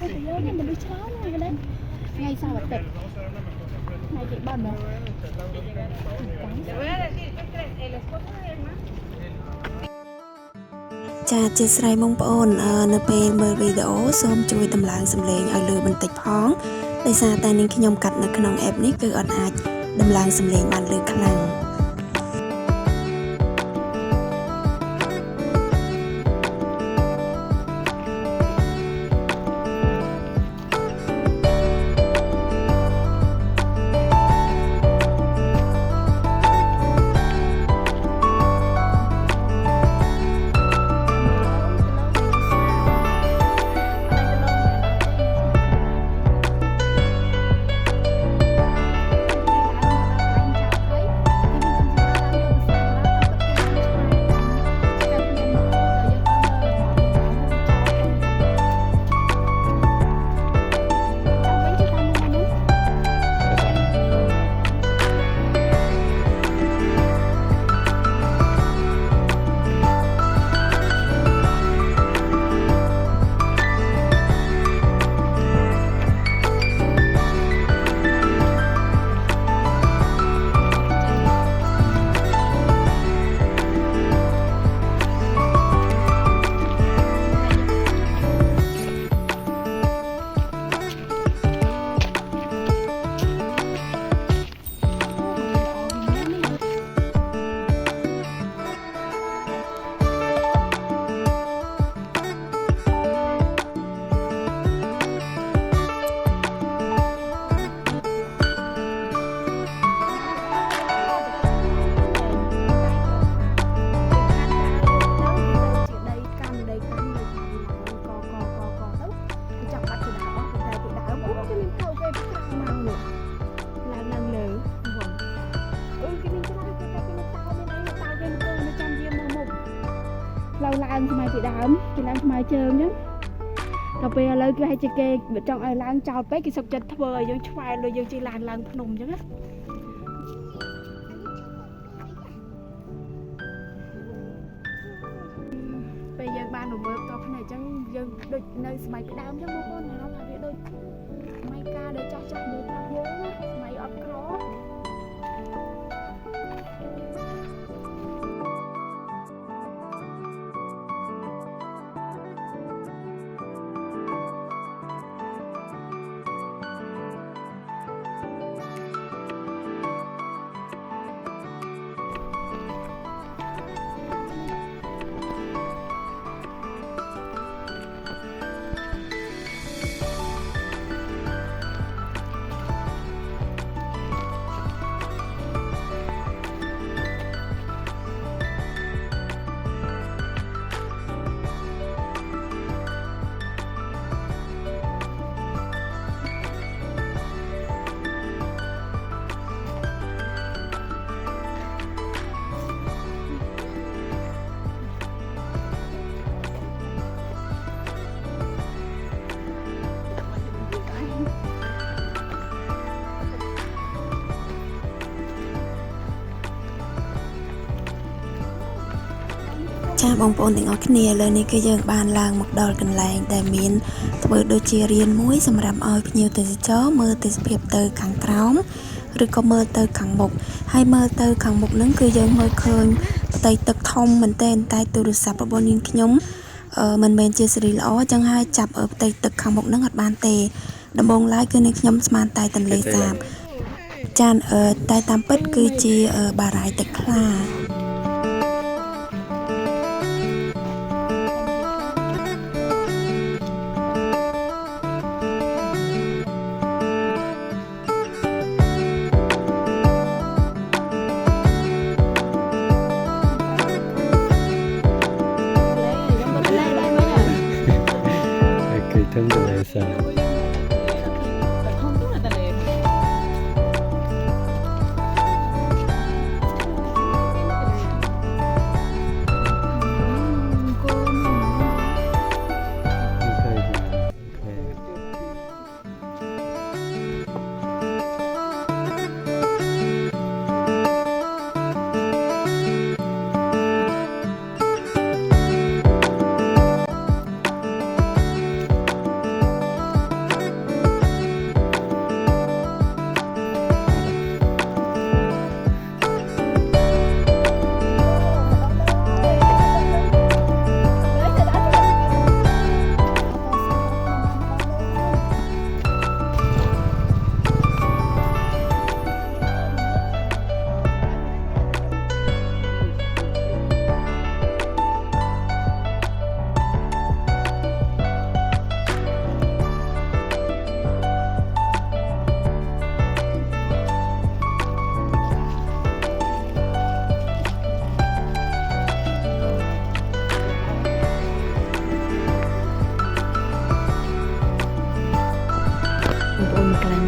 bây giờ này mình đi chó này cái đấy ngày sau là tịch ngày chị bận rồi ចាជាស្រ័យបងប្អូននៅពេលមើលវីដេអូសូមជួយតម្លើងសំឡេងឲ្យលឺបន្តិចផងដោយសារតែនាងខ្ញុំកាត់នៅក្នុង app នេះគឺអត់អាចតម្លើងសំឡេងបានលឺខ្លាំង lâu lang thay chị đám chị lang thay chơi nhá cà phê lời cái hay chơi kê trong ai lang chào bé cái sọc chật vời dương choai rồi dương chỉ lang lang phồng chứ á bây giờ ba nụ bơ to cái này chẳng dương đôi nơi mày cái đám chứ không con này nó là cái đôi mày ca để cho một cặp nhớ mày ọt khó ចាបងប្អូនទាំងអស់គ្នាឥឡូវនេះគឺយើងបានឡើងមកដល់កន្លែងដែលមានធ្វើដូចជារៀនមួយសម្រាប់ឲ្យភ្ញៀវទេសចរមើលទេសភាពទៅខាងក្រោមឬក៏មើលទៅខាងមុខហើយមើលទៅខាងមុខហ្នឹងគឺយើងមើលឃើញផ្ទៃទឹកធំមែនទែនតែទូរស័ព្ទរបស់នាងខ្ញុំមិនមែនជាសេរីល្អចឹងហើយចាប់ផ្ទៃទឹកខាងមុខហ្នឹងអត់បានទេដំបូងឡើយគឺនាងខ្ញុំស្មានតែទន្លេសាបចានតែតាមពិតគឺជាបារាយណ៍ទឹកខ្លា ច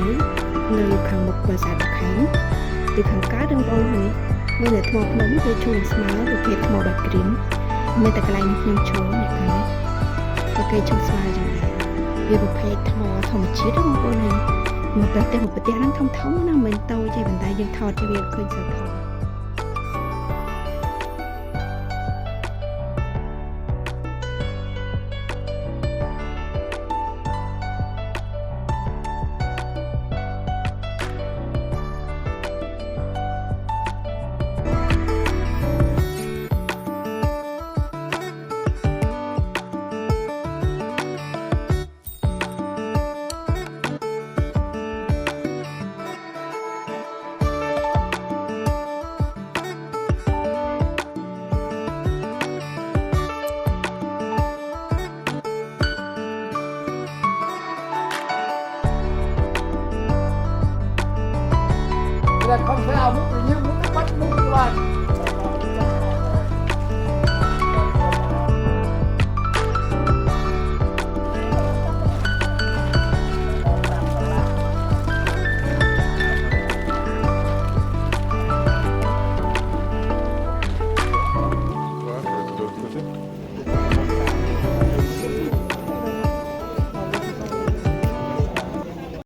នេះនៅខាងមុខប្រាសាទបាខែងtừខាងកើតនឹងបងនេះមើលតែថ្មភ្នំវាជួងស្មើប្រភេទថ្មបែបក្រៀមមានតែកន្លែងនេះខ្ញុំចូលអ្នកខាងនេះក៏គេជួងស្មើយ៉ាងដែរវាប្រភេទថ្មធម្មជាតិបងប្អូននេះមកប្រទេសហ្នឹងធំណាមិនតូចទេប៉ុន្តែយើងថតទៅវាឃើញសធំ không phải ao múc thì như múc bắt múc các bạn